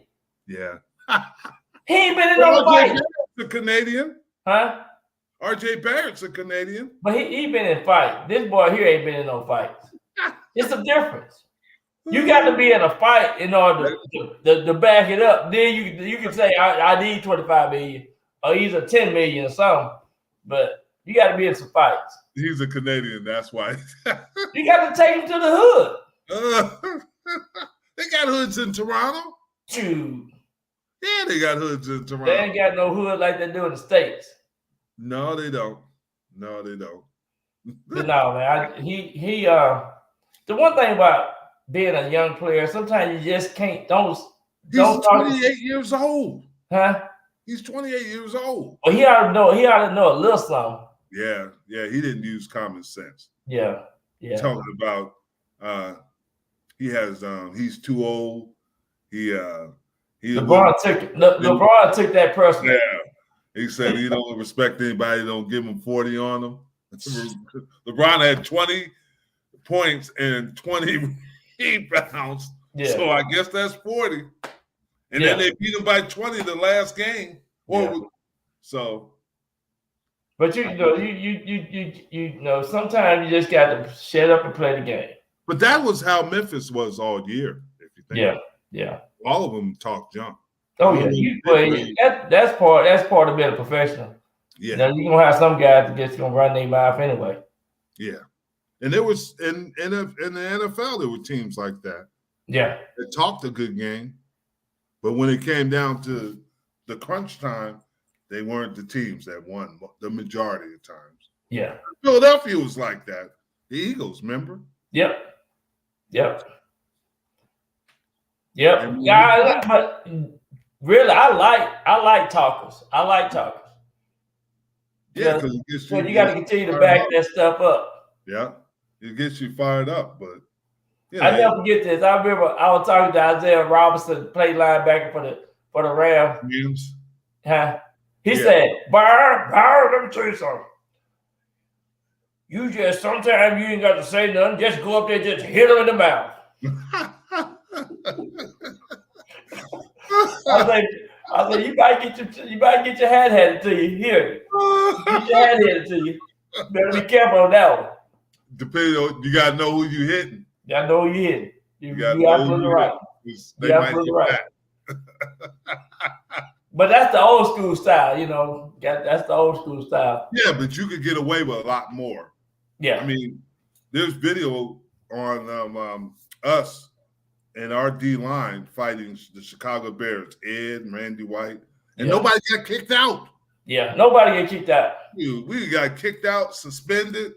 Yeah. He ain't been in no fight. A Canadian. Huh? RJ Barrett's a Canadian. But he been in fight. This boy here ain't been in no fights. It's a difference. You got to be in a fight in order to back it up. Then you can say I need 25 million or he's a 10 million or something. But you got to be in some fights. He's a Canadian, that's why. You got to take him to the hood. They got hoods in Toronto. Shoot. Yeah, they got hoods in Toronto. They ain't got no hood like they do in the States. No, they don't. No, they don't. But no, man. The one thing about being a young player, sometimes you just can't. He's 28 years old. Huh? He's 28 years old. Well, he ought to know a little something. Yeah. He didn't use common sense. Yeah. Talking about he's too old. LeBron took that personally. Yeah. He said he don't respect anybody, don't give him 40 on them. LeBron had 20 points and 20 rebounds. Yeah. So I guess that's 40. And then they beat him by 20 the last game. So but you know, sometimes you just got to shut up and play the game. But that was how Memphis was all year, if you think. Yeah. All of them talk junk. Oh yeah, you play. That's part of being a professional. Yeah, you're gonna have some guys that just gonna run their mouth anyway. Yeah, and there was in the NFL there were teams like that. Yeah, that talked a good game, but when it came down to the crunch time, they weren't the teams that won the majority of times. Yeah, Philadelphia was like that. The Eagles, remember? Yep. Yeah, but really, I like talkers. Yeah, because you got to continue to back that stuff up. Yeah, it gets you fired up. But I never forget this. I remember I was talking to Isaiah Robinson, played linebacker for the Rams. Huh? He said, Byron, let me tell you something. You just sometimes you ain't got to say nothing. Just go up there, just hit him in the mouth. I said, you might get your hat handed to you here. Get your hat handed to you. Better be careful on that one. Depending on, you gotta know who you hitting. You gotta know who you hitting. You gotta put it right. They might get right. But that's the old school style, you know. That's the old school style. Yeah, but you could get away with a lot more. Yeah. I mean, there's video on us and our D line fighting the Chicago Bears, Ed and Randy White, and nobody got kicked out. Yeah, nobody got kicked out. We got kicked out, suspended,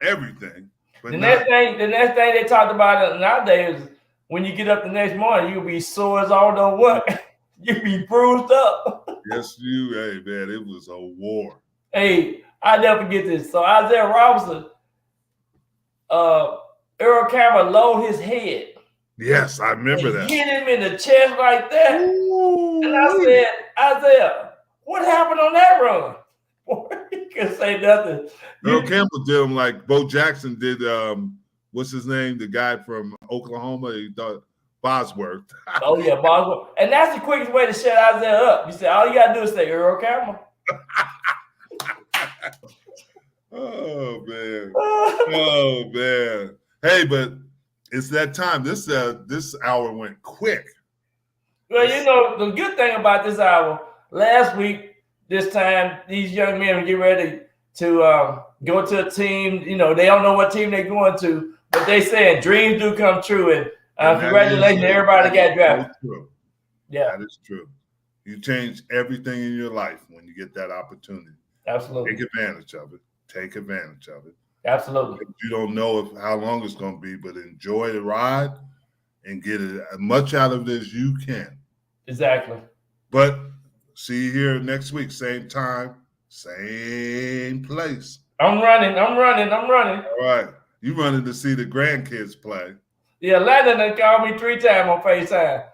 everything. But the next thing they talked about nowadays is when you get up the next morning, you'll be sore as all know what. You'll be bruised up. Hey man, it was a war. Hey, I never forget this. So Isaiah Robinson, Earl Cameron lowered his head. Yes, I remember that. Hit him in the chest like that. Ooh. And I said, Isaiah, what happened on that run? He couldn't say nothing. Earl Campbell did him like Bo Jackson did. What's his name? The guy from Oklahoma. He thought Bosworth. Oh yeah, Bosworth. And that's the quickest way to shut Isaiah up. You said all you gotta do is say Earl Campbell. Oh man. Hey, but it's that time. This hour went quick. Well, you know, the good thing about this hour, last week, this time, these young men get ready to go to a team. You know, they don't know what team they're going to, but they saying dreams do come true. And congratulations to everybody got drafted. True. Yeah. That is true. You change everything in your life when you get that opportunity. Absolutely. Take advantage of it. Absolutely. You don't know how long it's going to be, but enjoy the ride and get as much out of it as you can. Exactly. But See you here next week, same time, same place. I'm running. All right. You running to see the grandkids play. Yeah, Landon called me 3 times on FaceTime.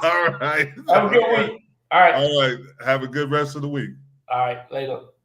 All right. Have a good week. All right. All right. Have a good rest of the week. All right. Later.